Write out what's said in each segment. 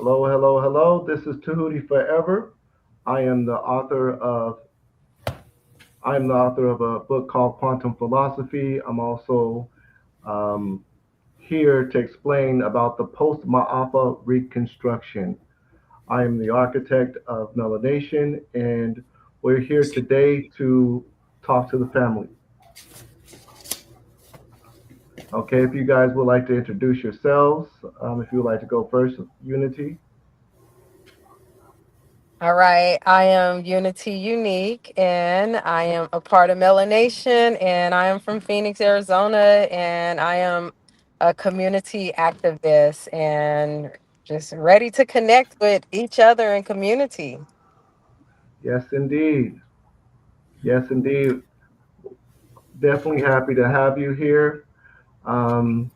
Hello, hello, hello. This is Tahuti Forever. I am the author of I am the author of a book called Quantum Philosophy. I'm also um, here to explain about the post Maafa Reconstruction. I am the architect of Melanation, and we're here today to talk to the family. Okay, if you guys would like to introduce yourselves, if you would like to go first, Unity. All right, I am Unity Unique, and I am a part of Melanation, and I am from Phoenix, Arizona, and I am a community activist and just ready to connect with each other in community. Yes, indeed. Yes, indeed. Definitely happy to have you here. Um,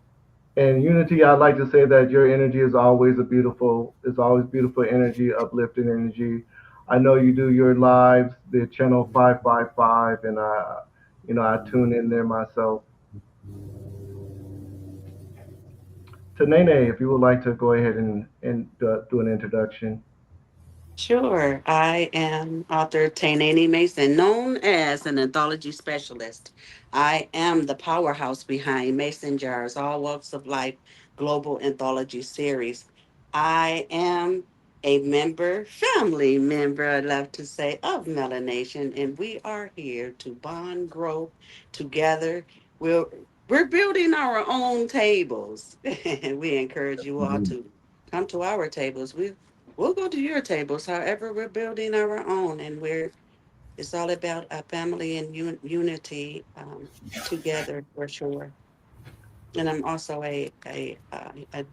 and Unity, I'd like to say that your energy is always beautiful energy, uplifting energy. I know you do your lives, the channel 555, and I tune in there myself. Tanene, if you would like to go ahead and do an introduction. Sure. I am author Tainani Mason, known as an anthology specialist. I am the powerhouse behind Mason Jar's All Walks of Life Global Anthology Series. I am a family member, I love to say, of Melanation, and we are here to bond, grow together. We're, we're building our own tables. We encourage you all Mhm. to come to our tables. We'll go to your tables. However, we're building our own, and it's all about a family and unity together for sure. And I'm also I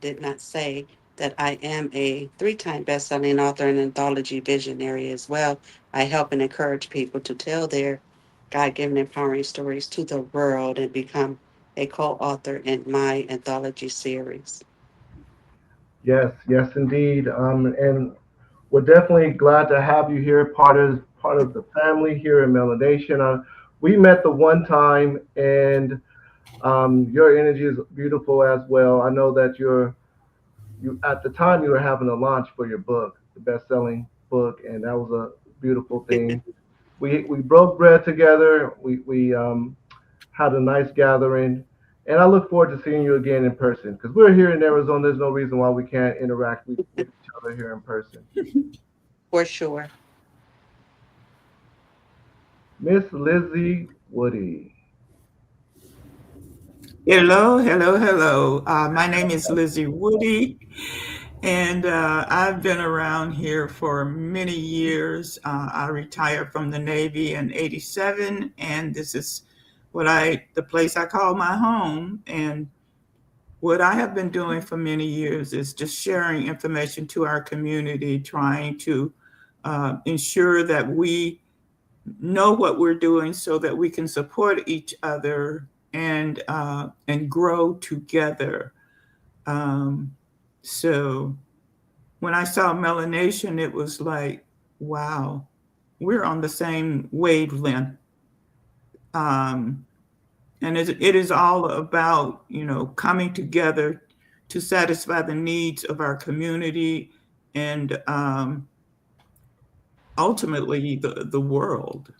did not say that I am a three-time best-selling author and anthology visionary as well. I help and encourage people to tell their God-given empowering stories to the world and become a co-author in my anthology series. Yes, yes, indeed. And we're definitely glad to have you here, part of the family here in Melanation. We met the one time, and your energy is beautiful as well. I know that you at the time you were having a launch for your book, the best-selling book, and that was a beautiful thing. We broke bread together. We had a nice gathering, and I look forward to seeing you again in person because we're here in Arizona. There's no reason why we can't interact with each other here in person. For sure. Miss Lizzie Woody. Hello, hello, hello. My name is Lizzie Woody, and I've been around here for many years. I retired from the Navy in '87, and this is the place I call my home. And what I have been doing for many years is just sharing information to our community, trying to ensure that we know what we're doing so that we can support each other and grow together. Um, so when I saw melanation, it was like, wow, we're on the same wavelength. Um, and it is all about coming together to satisfy the needs of our community and ultimately the world.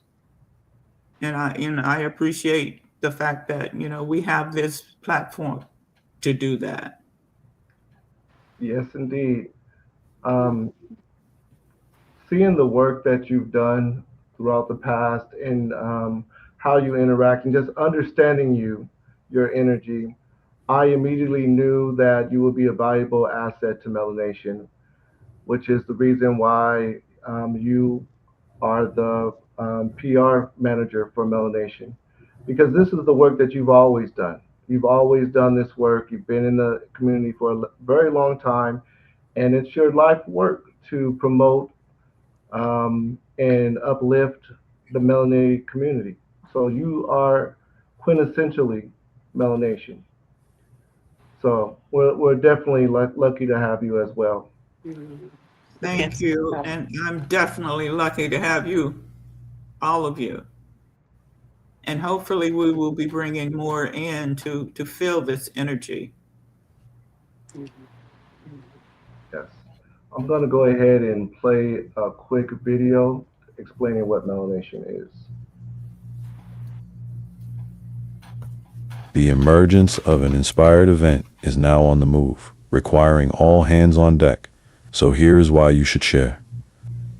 And I appreciate the fact that we have this platform to do that. Yes, indeed. Um, Seeing the work that you've done throughout the past and how you interact and just understanding your energy, I immediately knew that you would be a valuable asset to Melanation, which is the reason why you are the PR manager for Melanation. Because this is the work that you've always done. You've always done this work. You've been in the community for a very long time, and it's your life work to promote and uplift the melanated community. So you are quintessentially melanation. So we're definitely lucky to have you as well. Mhm. Thank Yes. you. And I'm definitely lucky to have you, all of you. And hopefully we will be bringing more in to feel this energy. Mhm. Yes. I'm going to go ahead and play a quick video explaining what melanation is. The emergence of an inspired event is now on the move, requiring all hands on deck. So here is why you should share.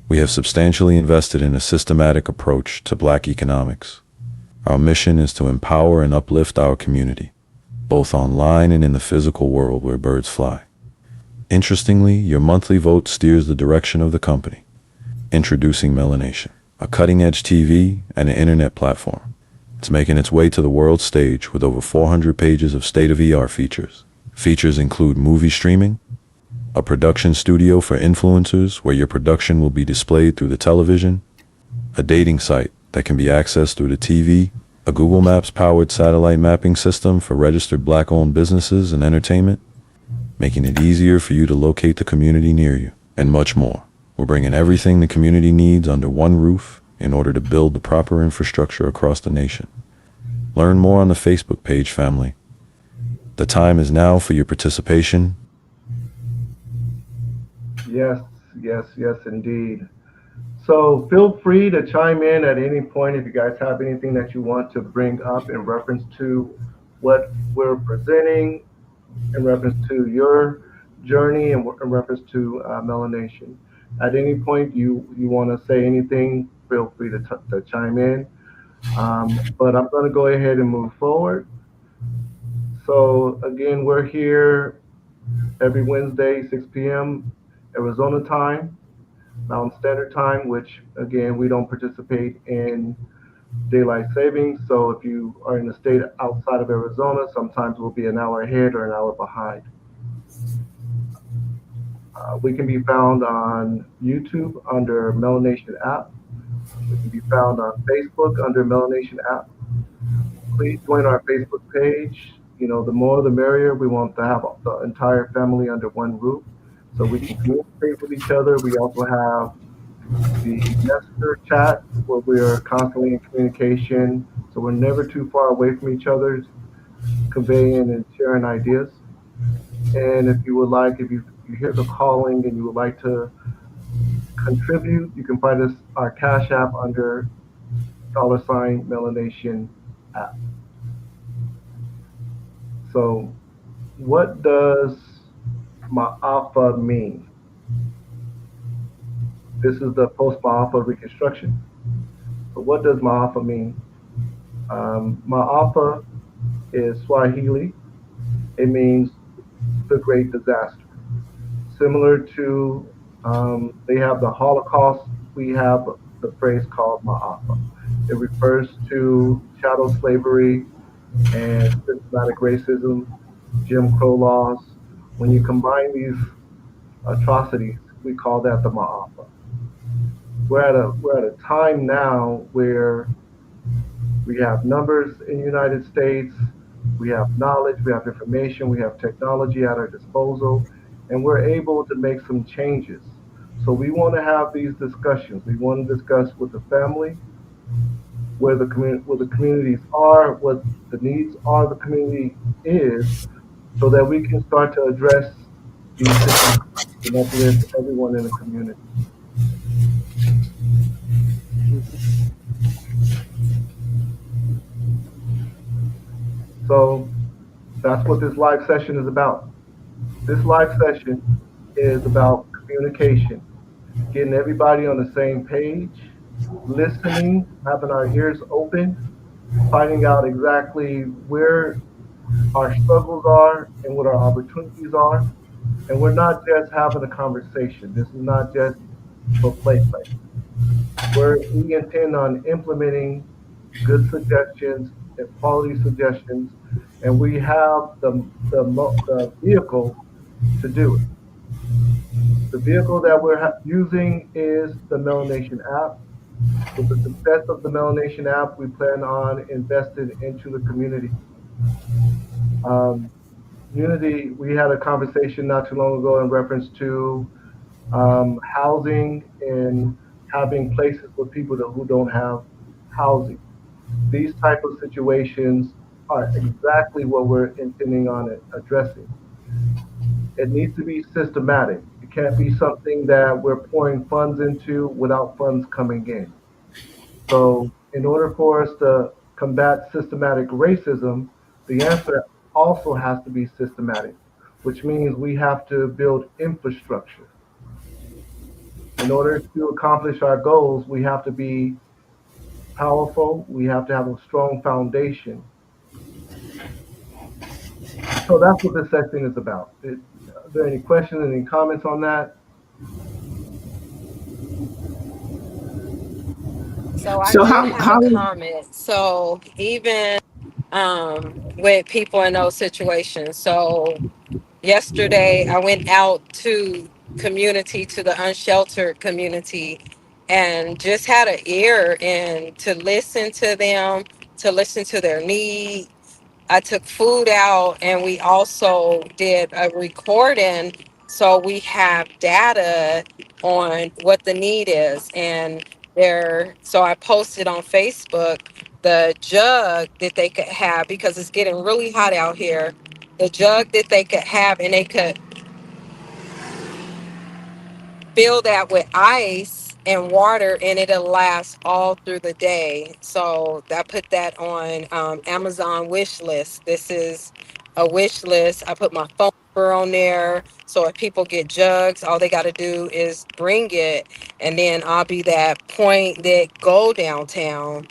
We have substantially invested in a systematic approach to Black economics. Our mission is to empower and uplift our community, both online and in the physical world where birds fly. Interestingly, your monthly vote steers the direction of the company. Introducing Melanation, a cutting-edge TV and an internet platform. It's making its way to the world stage with over 400 pages of state-of-the-art features. Features include movie streaming, a production studio for influencers where your production will be displayed through the television, a dating site that can be accessed through the TV, a Google Maps-powered satellite mapping system for registered Black-owned businesses and entertainment, making it easier for you to locate the community near you, and much more. We're bringing everything the community needs under one roof in order to build the proper infrastructure across the nation. Learn more on the Facebook page, family. The time is now for your participation. Yes, yes, indeed. So feel free to chime in at any point if you guys have anything that you want to bring up in reference to what we're presenting, in reference to your journey, and in reference to melanation. At any point you want to say anything, feel free to chime in. But I'm going to go ahead and move forward. So again, we're here every Wednesday, 6 p.m. Arizona time, Mountain Standard Time, which again, we don't participate in daylight savings. So if you are in a state outside of Arizona, sometimes we'll be an hour ahead or an hour behind. We can be found on YouTube under Melanation app. We can be found on Facebook under Melanation app. Please join our Facebook page. You know, the more the merrier. We want to have the entire family under one roof so we can communicate with each other. We also have the Messenger chat where we are constantly in communication. So we're never too far away from each other, conveying and sharing ideas. And if you would like, if you hear the calling and you would like to contribute, you can find us our Cash App under $ Melanation app. So what does Maafa mean? This is the post-Maafa Reconstruction. So what does Maafa mean? Maafa is Swahili. It means the great disaster. Similar to, they have the Holocaust, we have the phrase called Maafa. It refers to chattel slavery and systematic racism, Jim Crow laws. When you combine these atrocities, we call that the Maafa. We're at a time now where we have numbers in the United States, we have knowledge, we have information, we have technology at our disposal, and we're able to make some changes. So we want to have these discussions. We want to discuss with the family where the communities are, what the needs are the community is, so that we can start to address these situations and uplift everyone in the community. So that's what this live session is about. This live session is about communication, getting everybody on the same page, listening, having our ears open, finding out exactly where our struggles are and what our opportunities are. And we're not just having a conversation. This is not just for play. We intend on implementing good suggestions and quality suggestions, and we have the vehicle to do it. The vehicle that we're using is the Melanation app. With the success of the Melanation app, we plan on investing into the community. Um, Unity, we had a conversation not too long ago in reference to housing and having places for people who don't have housing. These type of situations are exactly what we're intending on addressing. It needs to be systematic. It can't be something that we're pouring funds into without funds coming in. So, in order for us to combat systematic racism, the answer also has to be systematic, which means we have to build infrastructure. In order to accomplish our goals, we have to be powerful, we have to have a strong foundation. So that's what this section is about. Are there any questions, any comments on that? So I So do how have a how comment. So even with people in those situations. So yesterday I went out to community, to the unsheltered community, and just had an ear and to listen to them, to listen to their needs. I took food out, and we also did a recording so we have data on what the need is. And there, so I posted on Facebook the jug that they could have because it's getting really hot out here. The jug that they could have, and they could fill that with ice and water, and it'll last all through the day. So I put that on Amazon wish list. This is a wish list. I put my phone number on there, so if people get jugs, all they got to do is bring it, and then I'll be that point that go downtown.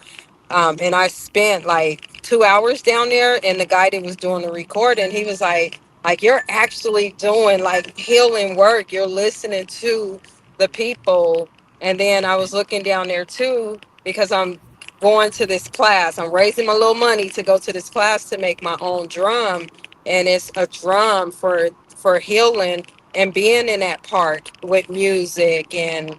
And I spent like 2 hours down there, and the guy that was doing the recording, he was like you're actually doing like healing work. You're listening to the people. And then I was looking down there too because I'm going to this class. I'm raising my little money to go to this class to make my own drum, and it's a drum for healing and being in that park with music and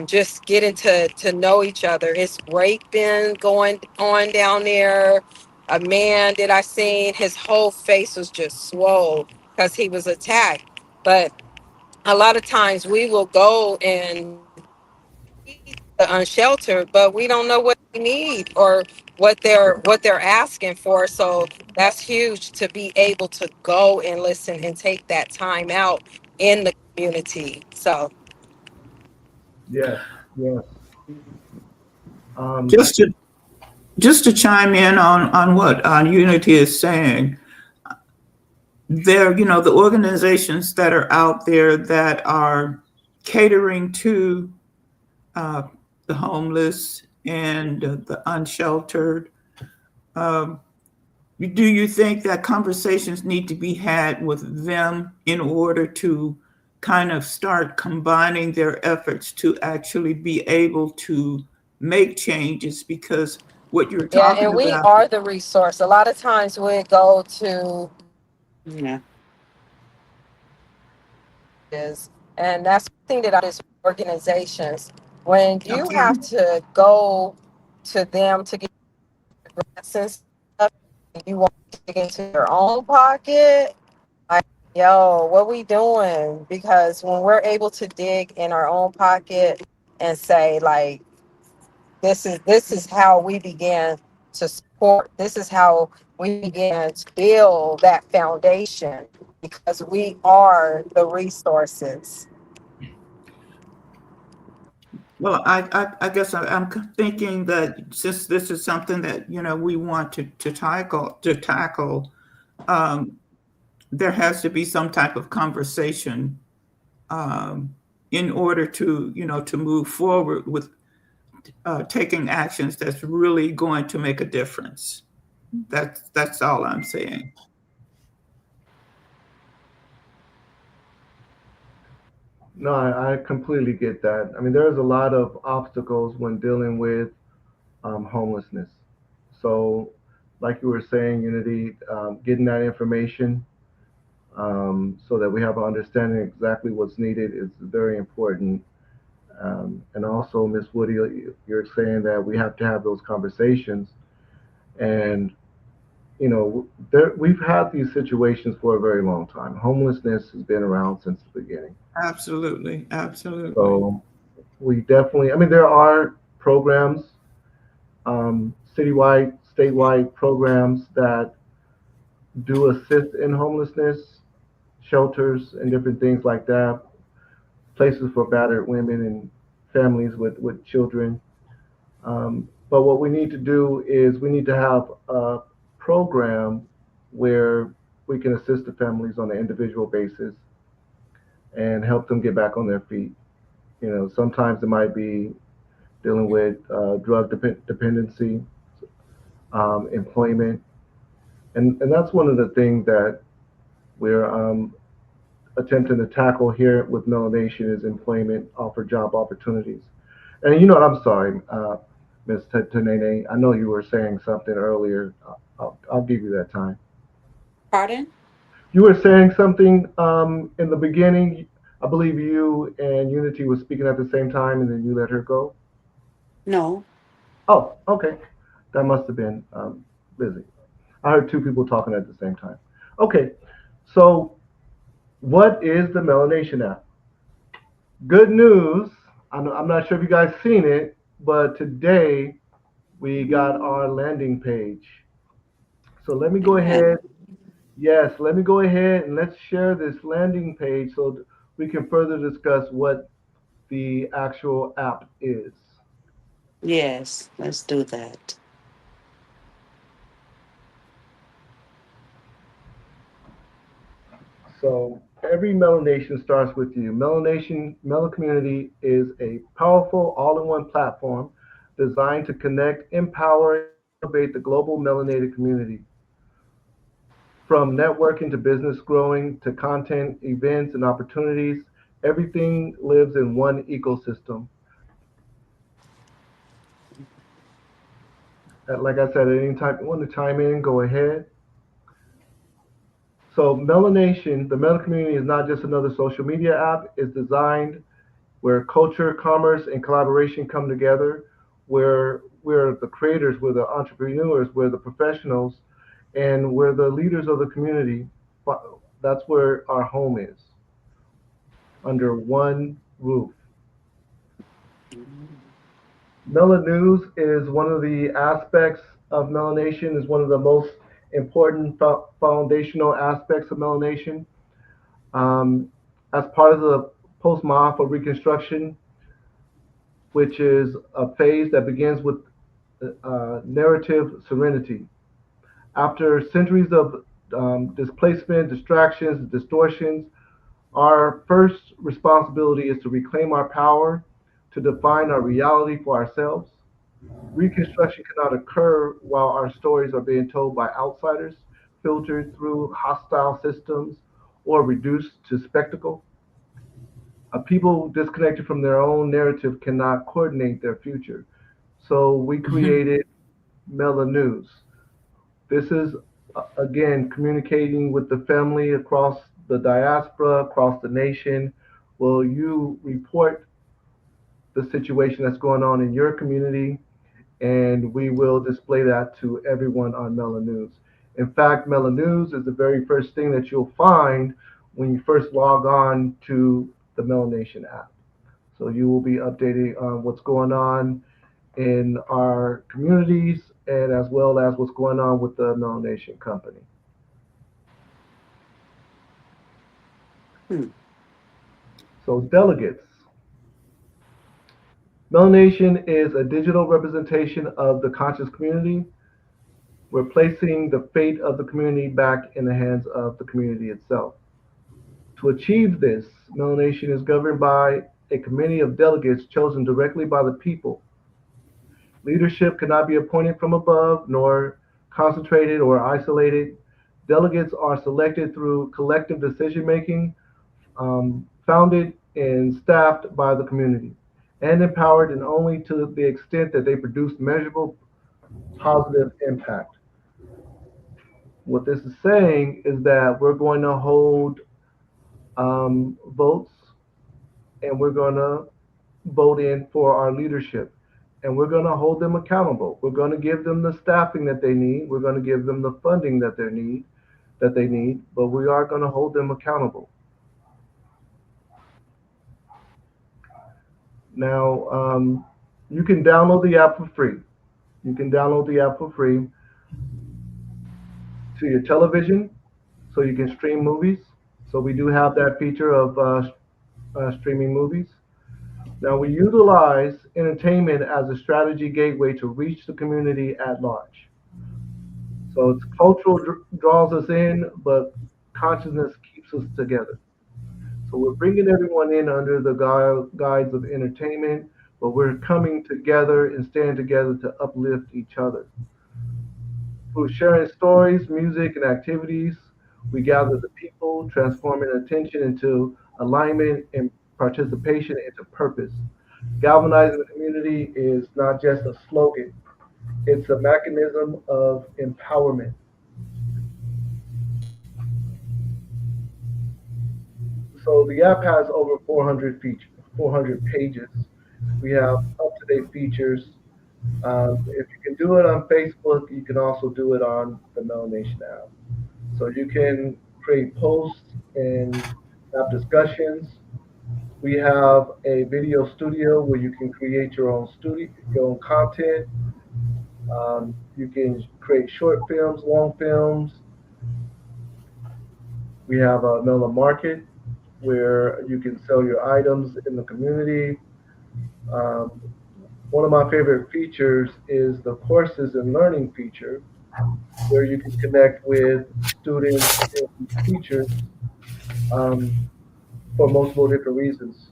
just getting to know each other. It's raping going on down there. A man that I seen, his whole face was just swole because he was attacked. But a lot of times we will go and feed the unsheltered, but we don't know what they need or what they're asking for. So that's huge to be able to go and listen and take that time out in the community. So Yes, yes. Um, just to chime in on what Unity is saying, there, the organizations that are out there that are catering to uh, the homeless and the unsheltered. Um, do you think that conversations need to be had with them in order to kind of start combining their efforts to actually be able to make changes? Because what you're yeah, talking and we about, are the resource. A lot of times we go to Yeah. is, and that's the thing that I is organizations. When you okay, have to go to them to get grants and stuff, and you want to dig into your own pocket, like, yo, what we doing? Because when we're able to dig in our own pocket and say, like, this is how we began to support. This is how we began to build that foundation because we are the resources. well, I guess I'm thinking that since this is something that we want to tackle, um, there has to be some type of conversation um, in order to move forward with taking actions that's really going to make a difference. That's all I'm saying. no, I completely get that. I mean, there's a lot of obstacles when dealing with homelessness. So, like you were saying, Unity, getting that information so that we have an understanding exactly what's needed is very important. And also, Miss Woody, you're saying that we have to have those conversations. And, we've had these situations for a very long time. Homelessness has been around since the beginning. Absolutely, absolutely. So, we definitely, I mean, there are programs, citywide, statewide programs that do assist in homelessness, shelters, and different things like that. places for battered women and families with children. But what we need to do is we need to have a program where we can assist the families on an individual basis and help them get back on their feet. You know, sometimes it might be dealing with dependency, employment, and that's one of the things that we're attempting to tackle here with melanation is employment, offer job opportunities. And you know what? I'm sorry, Ms. Tanene. I know you were saying something earlier. I'll give you that time. Pardon? You were saying something in the beginning. I believe you and Unity was speaking at the same time, and then you let her go. No. Oh, okay. That must have been busy. I heard two people talking at the same time. Okay, so what is the Melanation app? Good news. I'm not sure if you guys seen it, but today we got our landing page. So let me go Amen. ahead. Yes, let me go ahead and let's share this landing page so we can further discuss what the actual app is. Yes, let's do that. So every melanation starts with you. Melon Community is a powerful all-in-one platform designed to connect, empower, and elevate the global melanated community. From networking to business growing to content, events, and opportunities, everything lives in one ecosystem. Like I said, at any time you want to chime in, go ahead. So Melanation, the Melon Community is not just another social media app. It's designed where culture, commerce, and collaboration come together, where we're the creators, we're the entrepreneurs, we're the professionals, and we're the leaders of the community. That's where our home is, under one roof. Mela News is one of the aspects of melanation, is one of the most important foundational aspects of melanation. Um, as part of the post Maafa Reconstruction, which is a phase that begins with narrative serenity. After centuries of displacement, distractions, distortions, our first responsibility is to reclaim our power, to define our reality for ourselves. Reconstruction cannot occur while our stories are being told by outsiders, filtered through hostile systems, or reduced to spectacle. A people disconnected from their own narrative cannot coordinate their future. So we created Mela News. This is, again, communicating with the family across the diaspora, across the nation. Will you report the situation that's going on in your community? And we will display that to everyone on Mela News. In fact, Mela News is the very first thing that you'll find when you first log on to the Mela Nation app. So you will be updated on what's going on in our communities and as well as what's going on with the Mela Nation company. Hmm. So delegates. Melanation is a digital representation of the conscious community. We're placing the fate of the community back in the hands of the community itself. To achieve this, melanation is governed by a committee of delegates chosen directly by the people. Leadership cannot be appointed from above, nor concentrated or isolated. Delegates are selected through collective decision making, founded and staffed by the community, and empowered and only to the extent that they produce measurable positive impact. What this is saying is that we're going to hold votes and we're going to vote in for our leadership. And we're going to hold them accountable. We're going to give them the staffing that they need. We're going to give them the funding that they need, but we are going to hold them accountable. Now, you can download the app for free. You can download the app for free to your television so you can stream movies. So we do have that feature of streaming movies. Now, we utilize entertainment as a strategy gateway to reach the community at large. So it's cultural draws us in, but consciousness keeps us together. So we're bringing everyone in under the guides of entertainment, but we're coming together and staying together to uplift each other. Through sharing stories, music, and activities, we gather the people, transforming attention into alignment and participation into purpose. Galvanizing the community is not just a slogan, it's a mechanism of empowerment. So the app has over 400 pages. We have up-to-date features. If you can do it on Facebook, you can also do it on the Melanation app. So you can create posts and have discussions. We have a video studio where you can create your own content. You can create short films, long films. We have a Mela Market where you can sell your items in the community. Um, One of my favorite features is the courses and learning feature, where you can connect with students and teachers um, for multiple different reasons.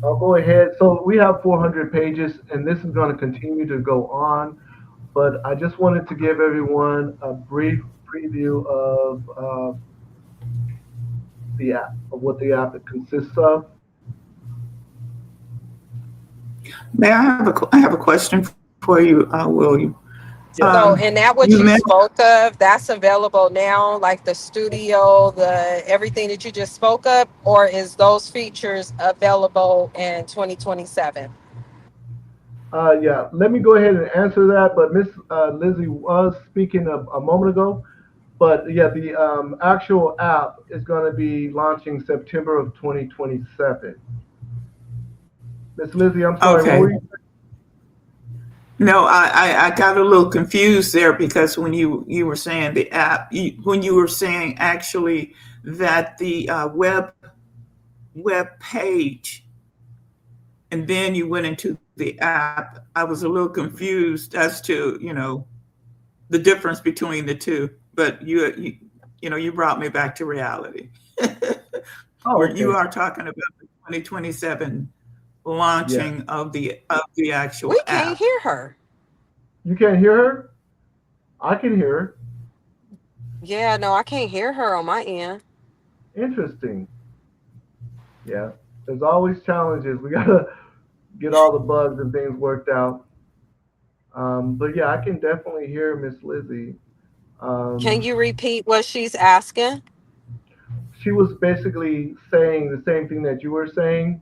I'll go ahead. So we have 400 pages, and this is going to continue to go on. But I just wanted to give everyone a brief preview of the app, of what the app consists of. I have a question for you, William. Yes. So, and that You what you mentioned, spoke of, that's available now, like the studio, the everything that you just spoke of, or is those features available in 2027? Yeah, let me go ahead and answer that. But Miss Lizzie was speaking a moment ago. But yeah, the actual app is going to be launching September of 2027. Miss Lizzie, I'm sorry, what okay. were you No, I got a little confused there because when you were saying the app, when you were saying actually that the web page, and then you went into the app, I was a little confused as to the difference between the two. But you brought me back to reality. Oh, Where you okay. are talking about the 2027 Yes. launching of the actual We can't app. hear her. You can't hear her? I can hear her. Yeah, no, I can't hear her on my end. Interesting. Yeah. There's always challenges. We got to get all the bugs and things worked out. But yeah, I can definitely hear Miss Lizzie. Can Um, you repeat what she's asking? she was basically saying the same thing that you were saying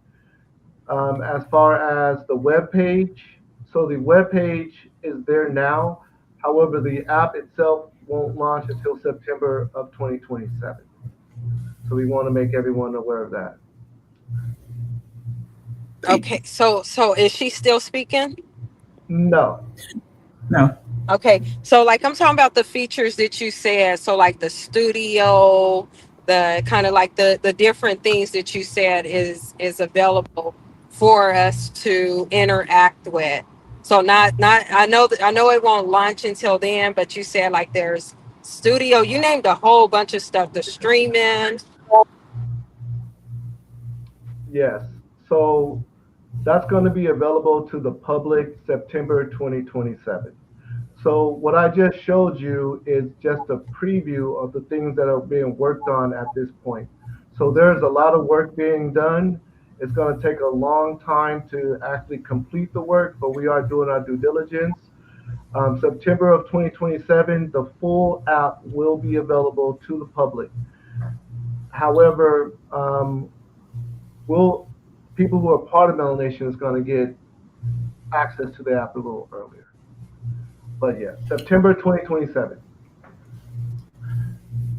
as far as the web page. So the web page is there now. However, the app itself won't launch until September of 2027. So we want to make everyone aware of that. Okay, so is she still speaking? No. No. Okay, so like I'm talking about the features that you said. So like the studio, the kind of like the different things that you said is available for us to interact with. So not I know it won't launch until then, but you said like there's studio. You named a whole bunch of stuff. The streaming. Yes. So that's going to be available to the public September 2027. So what I just showed you is just a preview of the things that are being worked on at this point. So there's a lot of work being done. It's going to take a long time to actually complete the work, but we are doing our due diligence. September of 2027, the full app will be available to the public. However, will people who are part of Melanation is going to get access to the app a little earlier. But yeah, September 2027.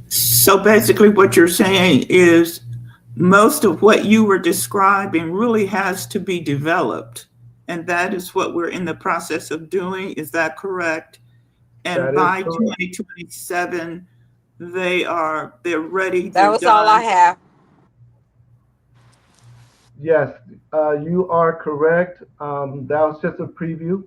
So basically, what you're saying is most of what you were describing really has to be developed. And that is what we're in the process of doing. Is that correct? And That is by correct. 2027, they're ready, That they're was all I done. have. Yes, you are correct. That was just a preview.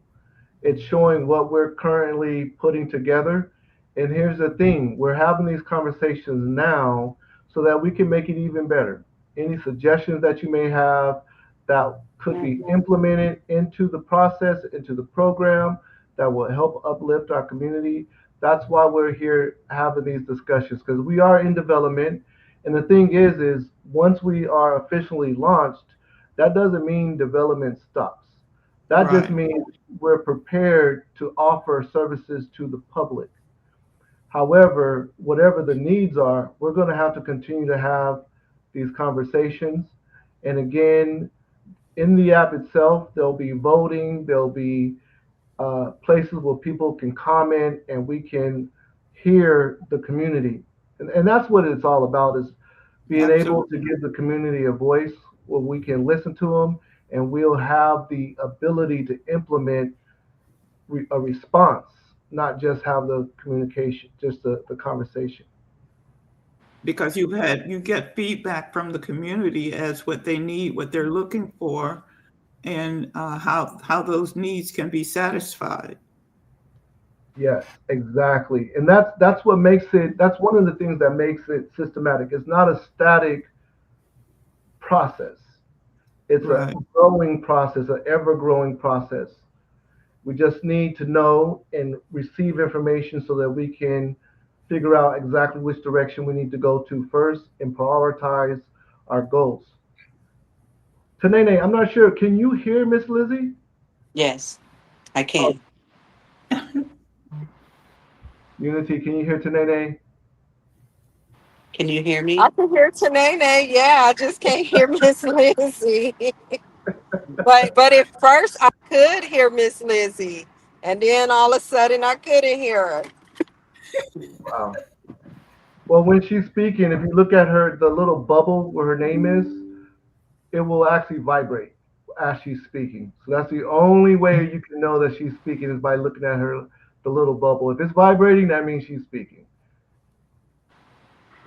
It's showing what we're currently putting together. And here's the thing, we're having these conversations now so that we can make it even better. Any suggestions that you may have that could be Mhm. implemented into the process, into the program that will help uplift our community. That's why we're here having these discussions because we are in development. And the thing is once we are officially launched, that doesn't mean development stops. That just Right. means we're prepared to offer services to the public. However, whatever the needs are, we're going to have to continue to have these conversations. And again, in the app itself, there'll be voting, there'll be places where people can comment and we can hear the community. And that's what it's all about is being able to Absolutely. give the community a voice where we can listen to them and we'll have the ability to implement a response, not just have the communication, just the conversation. Because you get feedback from the community as what they need, what they're looking for, and how those needs can be satisfied. Yes, exactly. And that's what makes it, that's one of the things that makes it systematic. It's not a static process. It's a Right. growing process, an ever growing process. We just need to know and receive information so that we can figure out exactly which direction we need to go to first and prioritize our goals. Tanene, I'm not sure. Can you hear Miss Lizzie? Yes, I Oh, can. Unity, can you hear Tanene? Can you hear I me? can hear Tanene. Yeah, I just can't hear Miss Lizzie. But at first I could hear Miss Lizzie, and then all of a sudden I couldn't hear her. Wow. Well, when she's speaking, if you look at her, the little bubble where her name is, it will actually vibrate as she's speaking. So that's the only way you can know that she's speaking is by looking at her, the little bubble. If it's vibrating, that means she's speaking.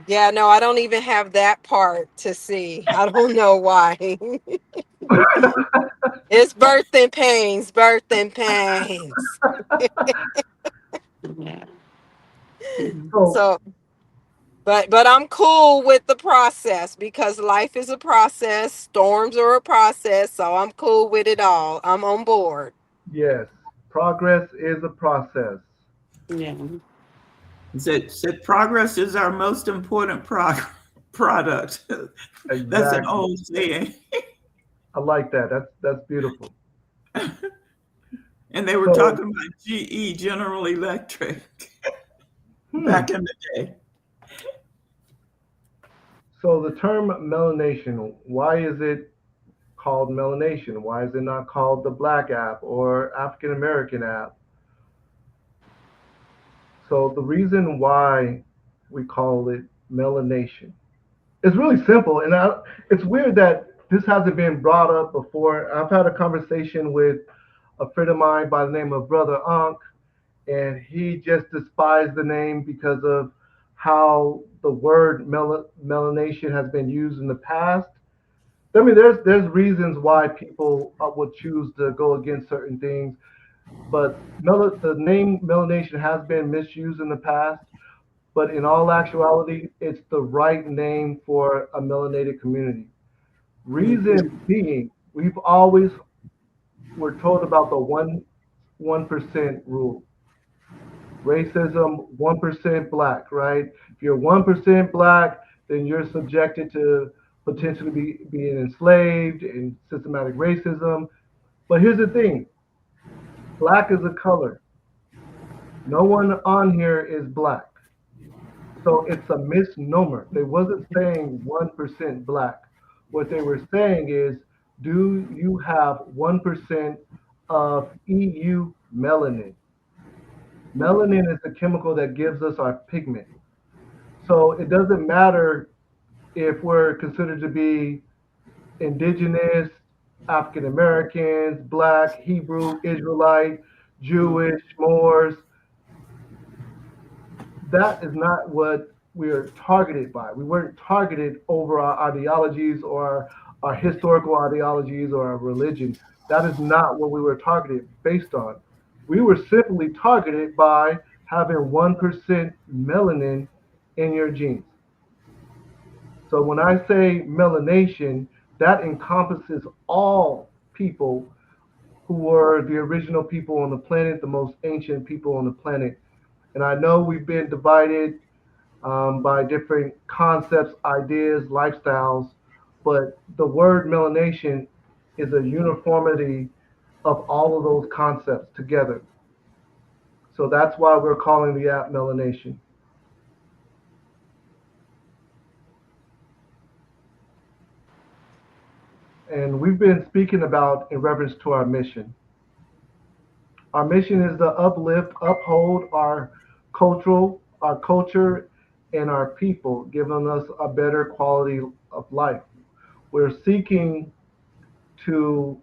Yeah, no, I don't even have that part to see. I don't know why. It's birthing pains, birthing pains. Yeah. So, So, but I'm cool with the process because life is a process, storms are a process, so I'm cool with it all. I'm on board. yes, progress is a process. Yeah. Said progress is our most important product. That's an Exactly. old saying. I like that. That's beautiful. And they were So, talking about GE, General Electric, hmm. back in the day. So the term melanation, why is it called melanation? Why is it not called the Black app or African American app? So the reason why we call it melanation is really simple, and it's weird that this hasn't been brought up before. I've had a conversation with a friend of mine by the name of Brother Ankh, and he just despised the name because of how the word melanation has been used in the past. I mean, there's reasons why people would choose to go against certain things, but the name melanation has been misused in the past. But in all actuality, it's the right name for a melanated community. Mhm. Reason being, we've always were told about the 1% rule. Racism, 1% black, right? If you're 1% black, then you're subjected to potentially being enslaved and systematic racism. But here's the thing, black is a color. No one on here is black. So it's a misnomer. They wasn't saying 1% black. What they were saying is, do you have 1% of EU melanin? Melanin is the chemical that gives us our pigment. So it doesn't matter if we're considered to be indigenous, African Americans, Black, Hebrew, Israelite, Jewish, Moors. That is not what we are targeted by. We weren't targeted over our ideologies or our historical ideologies or our religion. That is not what we were targeted based on. We were simply targeted by having 1% melanin in your genes. So when I say melanation, that encompasses all people who were the original people on the planet, the most ancient people on the planet. And I know we've been divided by different concepts, ideas, lifestyles, but the word melanation is a uniformity of all of those concepts together. So that's why we're calling the app melanation. And we've been speaking about in reference to our mission. Our mission is to uplift, uphold our culture, and our people, giving us a better quality of life. We're seeking to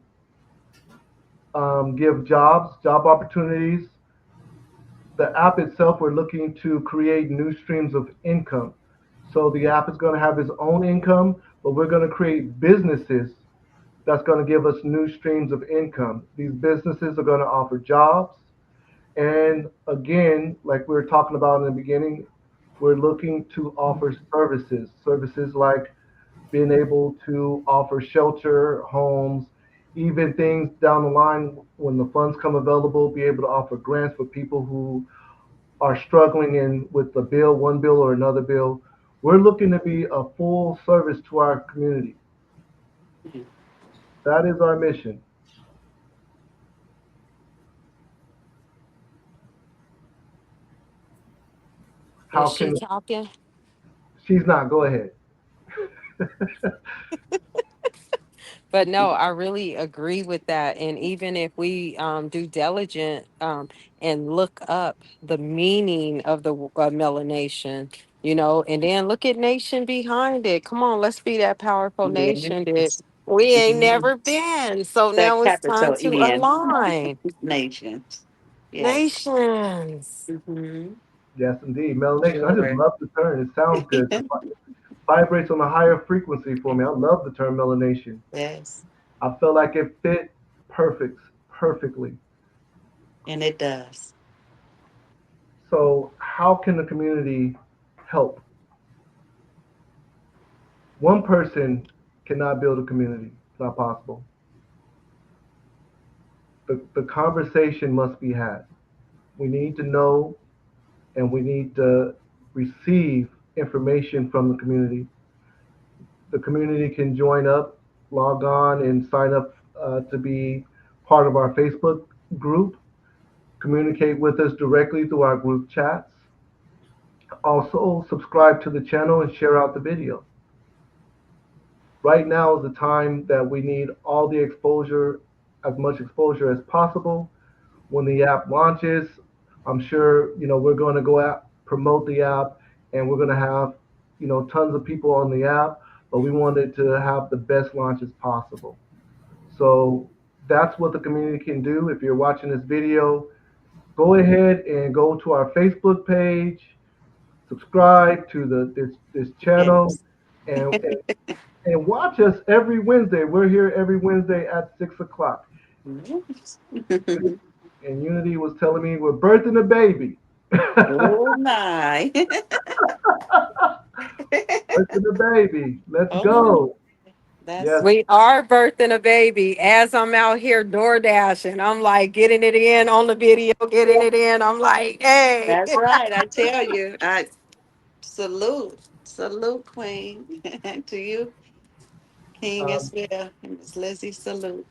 give job opportunities. The app itself, we're looking to create new streams of income. So the app is going to have its own income, but we're going to create businesses that's going to give us new streams of income. These businesses are going to offer jobs. And again, like we were talking about in the beginning, we're looking to offer services like being able to offer shelter, homes, even things down the line when the funds come available, be able to offer grants for people who are struggling in with the bill, one bill or another bill. We're looking to be a full service to our community. That is our mission. Is How she can talking? she's not? Go ahead. But no, I really agree with that. And even if we do diligent and look up the meaning of the melanation, and then look at nation behind it. Come on, let's be that powerful nation that Yes. we ain't Mhm. never been. So That now it's time capital to N, align nations. Yes. nations. Hmm. Yes, indeed. Melanation. I just Sure. love the term. It sounds good. It vibrates on a higher frequency for me. I love the term melanation. Yes. I feel like it fit perfectly. And it does. So, how can the community help? One person cannot build a community. It's not possible. The conversation must be had. We need to know and we need to receive information from the community. The community can join up, log on, and sign up to be part of our Facebook group, communicate with us directly through our group chats. Also, subscribe to the channel and share out the video. Right now is the time that we need all the exposure, as much exposure as possible. When the app launches, I'm sure we're going to go out, promote the app, and we're going to have tons of people on the app. But we wanted to have the best launch as possible. So that's what the community can do. If you're watching this video, go ahead and go to our Facebook page, subscribe to this channel, Yes. and and watch us every Wednesday. We're here every Wednesday at 6 o'clock. Yes. And Unity was telling me we're birthing a baby. Oh my. Birthing a baby. Let's Oh, go. that's Yes, We are birthing a baby as I'm out here door dashing. I'm like getting it in on the video, getting it in. I'm like, hey. that's right. I tell you. I salute. Salute, Queen. To you, King as um, well. And Miss Lizzie, salute.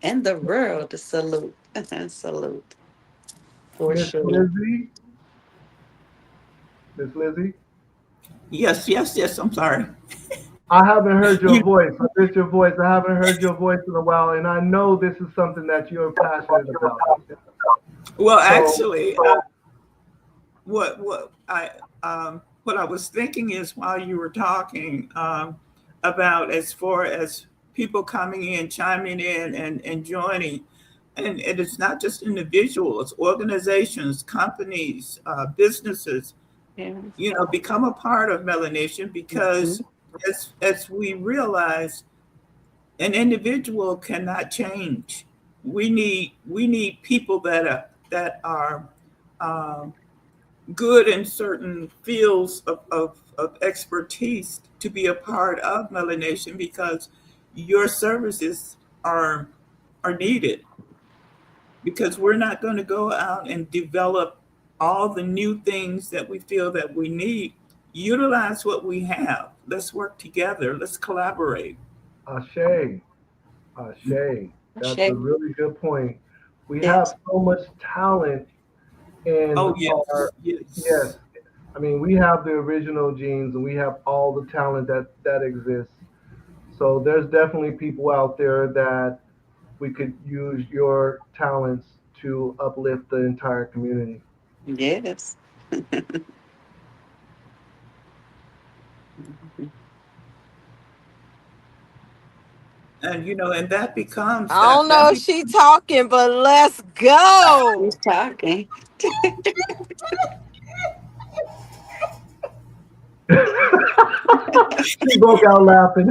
And the world salute. Salute for Miss sure. Lizzie. Miss Lizzie. Yes, yes, yes. I'm sorry. I haven't heard your You voice. I missed your voice. I haven't heard your voice in a while, and I know this is something that you're passionate about. well, So, actually, what I was thinking is while you were talking about as far as people coming in, chiming in, and joining, and it is not just individuals, organizations, companies, businesses, Yeah. become a part of Melanation Mhm. because as we realize, an individual cannot change. We need people that are um, good in certain fields of expertise to be a part of melanation, because your services are are needed, because we're not going to go out and develop all the new things that we feel that we need. Utilize what we have. Let's work together. Let's collaborate. Ashe, Ashe. That's a Shake. really good point. We have Yes. so much talent in Oh yes, our, yes, yes. I mean, we have the original genes and we have all the talent that exists. So there's definitely people out there that we could use your talents to uplift the entire community. Yes. And and that becomes I don't that know if she talking, but let's go. He's talking. She broke out laughing.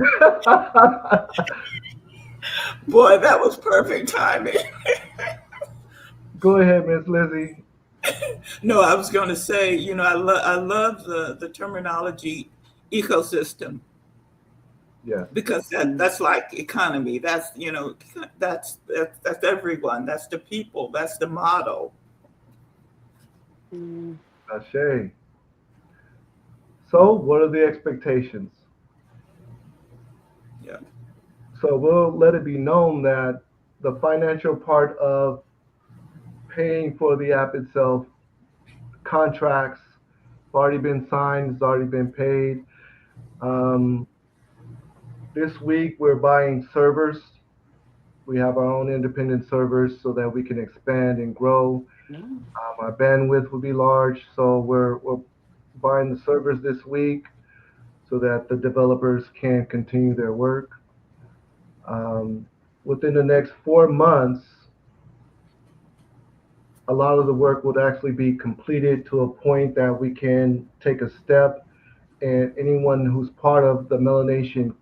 boy, that was perfect timing. Go ahead, Miss Lizzie. No, I was going to say, I love the terminology ecosystem, Yes, because Mm, that's like economy. That's that's everyone. That's the people. That's the model. mm, Ashe. So, what are the expectations? Yeah. So, we'll let it be known that the financial part of paying for the app itself, contracts, have already been signed, it's already been paid. Um, this week, we're buying servers. We have our own independent servers so that we can expand and grow. yeah. Our bandwidth will be large, so we're buying the servers this week so that the developers can continue their work. Um, Within the next 4 months, a lot of the work would actually be completed to a point that we can take a step, and anyone who's part of the melanation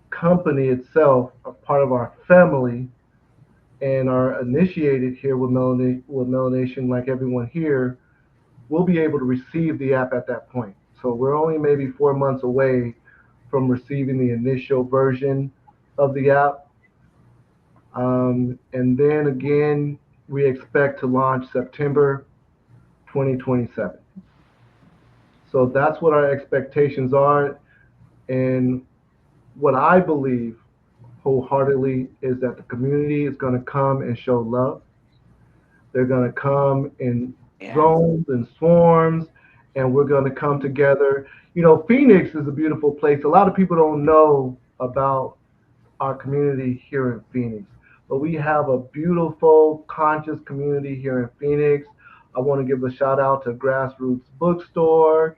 company itself, a part of our family, and are initiated here with melanation, like everyone here, will be able to receive the app at that point. So we're only maybe 4 months away from receiving the initial version of the app. And then again, we expect to launch September 2027. So that's what our expectations are. And what I believe wholeheartedly is that the community is going to come and show love. They're going to come in Yeah. drones and swarms, and we're going to come together. You know, Phoenix is a beautiful place. A lot of people don't know about our community here in Phoenix, but we have a beautiful, conscious community here in Phoenix. I want to give a shout out to Grassroots Bookstore.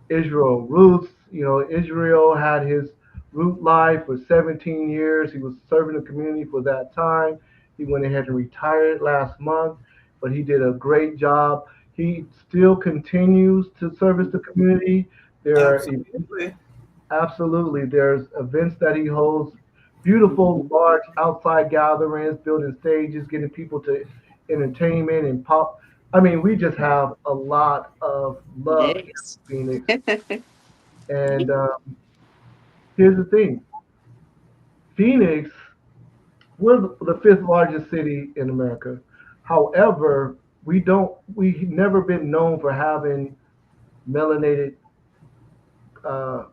Israel Roots. You know, Israel had his root life for 17 years. He was serving the community for that time. He went ahead and retired last month, but he did a great job. He still continues to service the community. There are Absolutely. absolutely there's events that he holds, beautiful Mhm. large outside gatherings, building stages, getting people to entertainment and pop. I mean, we just have a lot of love here Yes. in Phoenix. And here's the thing: Phoenix, we're the fifth largest city in America. However, we've never been known for having melanated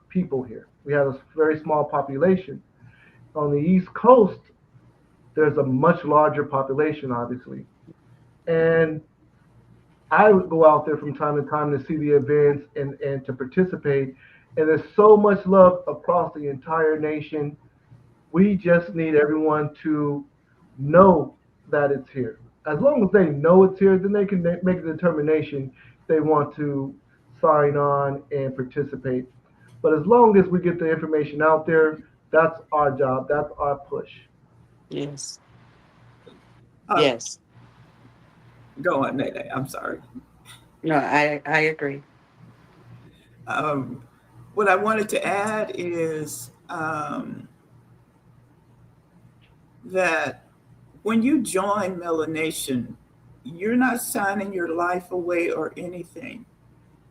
people here. We have a very small population. On the East Coast, there's a much larger population, obviously. And I would go out there from time to time to see the events and to participate. And there's so much love across the entire nation. We just need everyone to know that it's here. As long as they know it's here, then they can make a determination if they want to sign on and participate. But as long as we get the information out there, that's our job. That's our push. Yes. Uh, Yes. Go on, Nene. I'm sorry. No, I agree. Um, what I wanted to add is that when you join Melanation, you're not signing your life away or anything.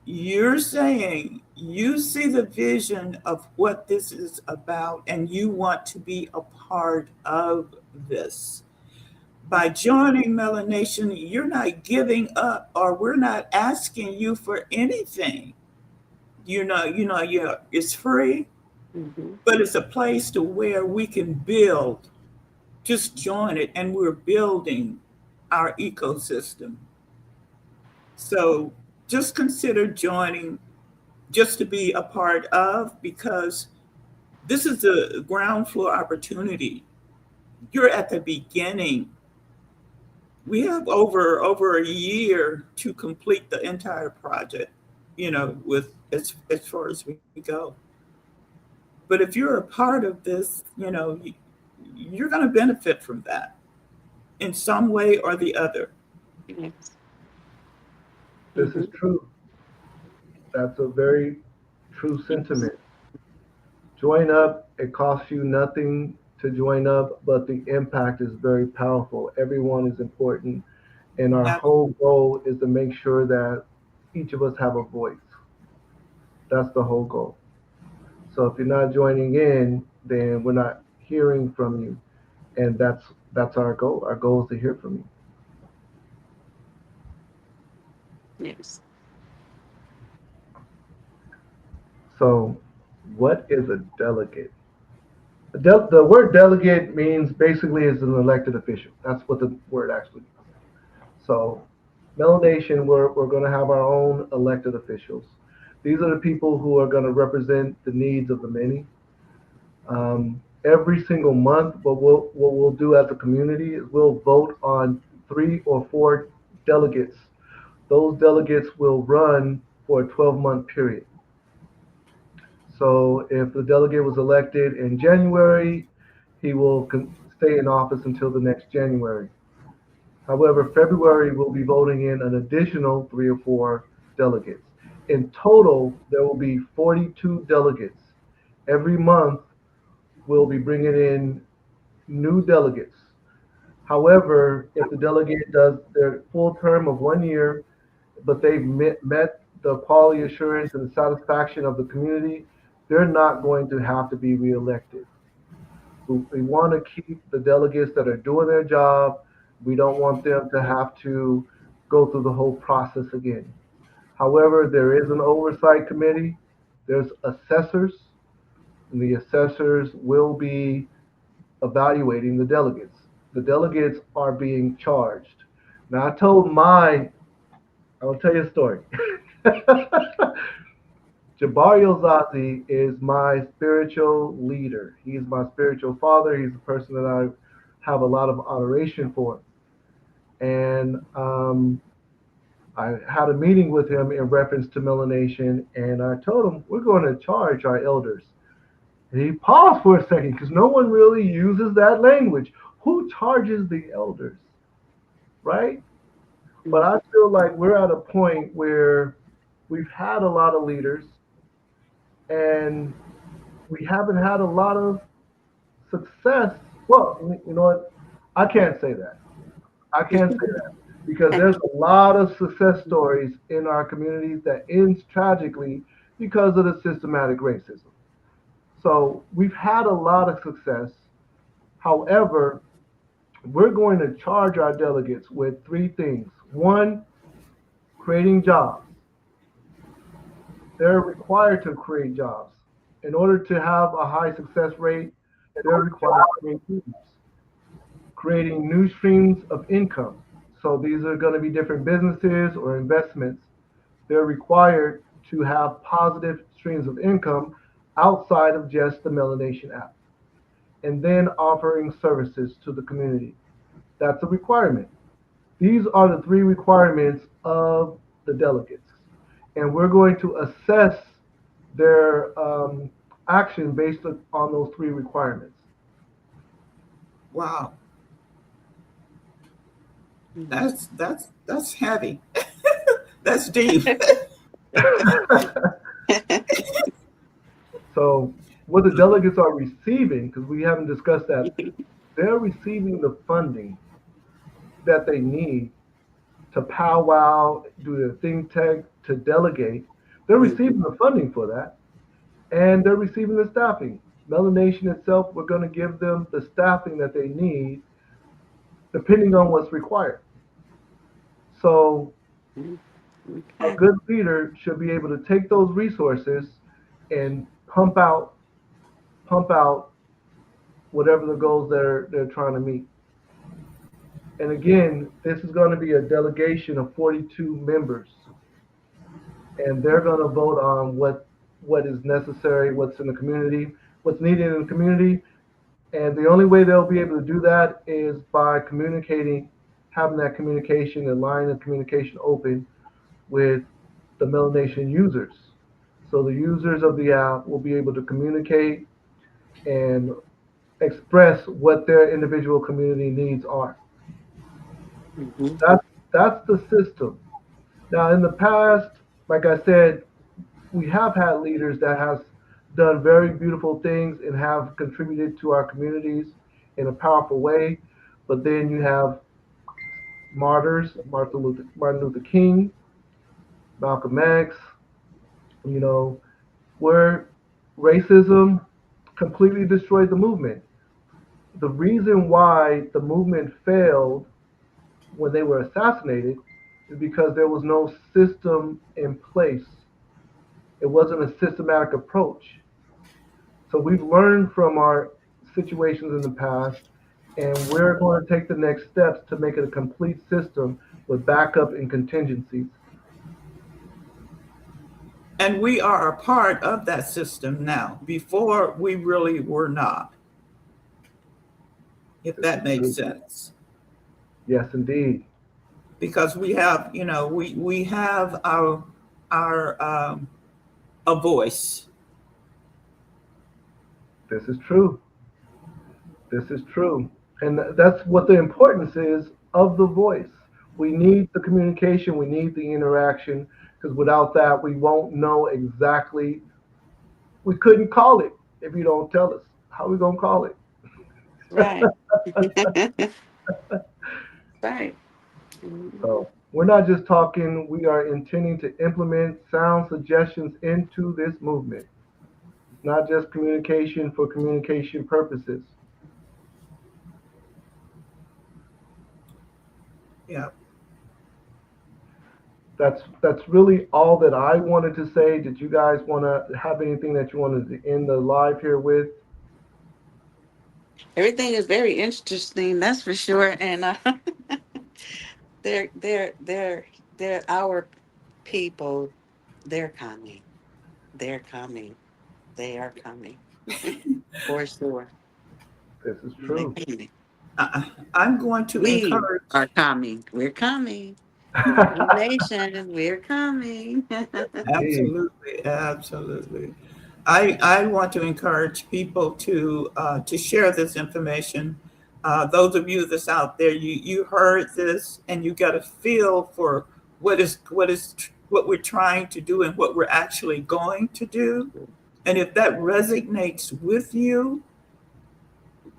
You're saying you see the vision of what this is about and you want to be a part of this. By joining Melanation, you're not giving up or we're not asking you for anything. It's free, Mm-hmm. but it's a place to where we can build. Just join it and we're building our ecosystem. So just consider joining just to be a part of because this is the ground floor opportunity. You're at the beginning. We have over a year to complete the entire project, with as far as we go. But if you're a part of this, you're going to benefit from that in some way or the other. Yes. This is Mm-hmm. true. That's a very true Yes. sentiment. Join up. It costs you nothing to join up, but the impact is very powerful. Everyone is important. And our whole goal is to make sure that each of us have a voice. That's the whole goal. So if you're not joining in, then we're not hearing from you. And that's our goal. Our goal is to hear from you. Yes. So what is a delegate? The word delegate means basically is an elected official. That's what the word actually means. So, Melanation, we're going to have our own elected officials. These are the people who are going to represent the needs of the many. Every single month, what we'll do as a community is we'll vote on 3 or 4 delegates. Those delegates will run for a 12-month period. So if the delegate was elected in January, he will stay in office until the next January. However, February will be voting in an additional 3 or 4 delegates. In total, there will be 42 delegates. Every month, we'll be bringing in new delegates. However, if the delegate does their full term of 1 year, but they've met the quality assurance and the satisfaction of the community, they're not going to have to be reelected. We want to keep the delegates that are doing their job. We don't want them to have to go through the whole process again. However, there is an oversight committee. There's assessors, and the assessors will be evaluating the delegates. The delegates are being charged. Now, I'll tell you a story. Jabari Ozazi is my spiritual leader. He's my spiritual father. He's the person that I have a lot of adoration for. And I had a meeting with him in reference to melanation, and I told him we're going to charge our elders. And he paused for a second because no one really uses that language. Who charges the elders, right? But I Mm-hmm. feel like we're at a point where we've had a lot of leaders and we haven't had a lot of success. Well, you know what? I can't say that. I can't say that because there's a lot of success stories in our communities that ends tragically because of the systematic racism. So we've had a lot of success. However, we're going to charge our delegates with 3 things. One, creating jobs. They're required to create jobs. In order to have a high success rate, they're required to create jobs. Creating new streams of income. So these are going to be different businesses or investments. They're required to have positive streams of income outside of just the Melanation app. And then offering services to the community. That's a requirement. These are the 3 requirements of the delegates. And we're going to assess their action based on those 3 requirements. Wow, Mm-hmm. that's heavy. That's deep. So what the delegates are receiving, because we haven't discussed that, they're receiving the funding that they need to powwow, do their think tank, to delegate. They're receiving Mhm. the funding for that, and they're receiving the staffing. Melanation itself, we're going to give them the staffing that they need, depending on what's required. So Mhm. a Okay. good leader should be able to take those resources and pump out whatever the goals they're trying to meet. And again, this is going to be a delegation of 42 members, and they're going to vote on what is necessary, what's in the community, what's needed in the community. And the only way they'll be able to do that is by communicating, having that communication and line of communication open with the Melanation users. So the users of the app will be able to communicate and express what their individual community needs are. Mhm. That's the system. Now, in the past, like I said, we have had leaders that has done very beautiful things and have contributed to our communities in a powerful way. But then you have martyrs, Martin Luther King, Malcolm X, you know, where racism completely destroyed the movement. The reason why the movement failed when they were assassinated is because there was no system in place. It wasn't a systematic approach. So we've learned from our situations in the past, and we're going to take the next steps to make it a complete system with backup and contingencies. And we are a part of that system now. Before, we really were not, if This that is makes true. sense. Yes, indeed. Because we have, we have our a voice. This is true. This is true. And that's what the importance is of the voice. We need the communication, we need the interaction, because without that, we won't know exactly. We couldn't call it if you don't tell us. How are we going to call it? Right. Right. Mhm. So we're not just talking, we are intending to implement sound suggestions into this movement. It's not just communication for communication purposes. Yeah. That's really all that I wanted to say. Did you guys want to have anything that you wanted to end the live here with? Everything is very interesting, that's for sure. And they're they're they're they're our people. They're coming. They're coming. They are coming for sure. This is They're true. coming. I'm going to We encourage. are coming. We're coming. New nation, we're coming. Indeed. Absolutely, absolutely. I want to encourage people to share this information. Those of you that's out there, you heard this and you got a feel for what we're trying to do and what we're actually going to do. And if that resonates with you,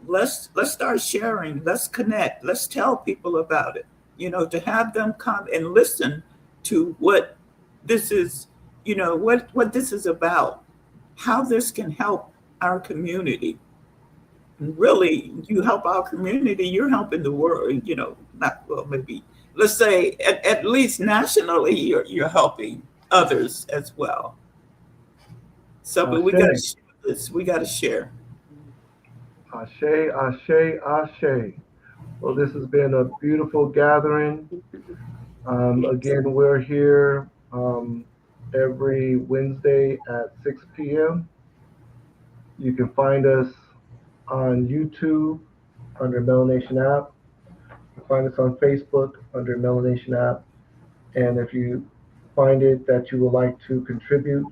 let's start sharing. Let's connect. Let's tell people about it. To have them come and listen to what this is. What this is about. How this can help our community. Really, you help our community, you're helping the world. Not well, maybe let's say at least nationally, you're helping others as well. So, but we got to Ashe, share this. We got to share. ashe, ashe, ashe. Well, this has been a beautiful gathering. Yes. Again, we're here every Wednesday at 6 p.m. You can find us on YouTube under Melanation App. You can find us on Facebook under Melanation App. And if you find it that you would like to contribute,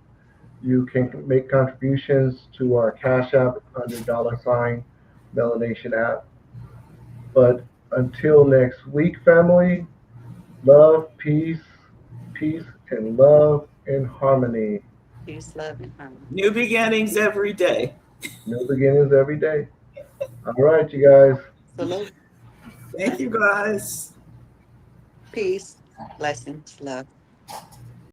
you can make contributions to our Cash App under $ Melanation App. But until next week, family, love, peace, peace, and love and harmony. Peace, love, and harmony. New beginnings every day. New beginnings every day. All right, you guys. Salute. Thank you, guys. Peace, blessings, love.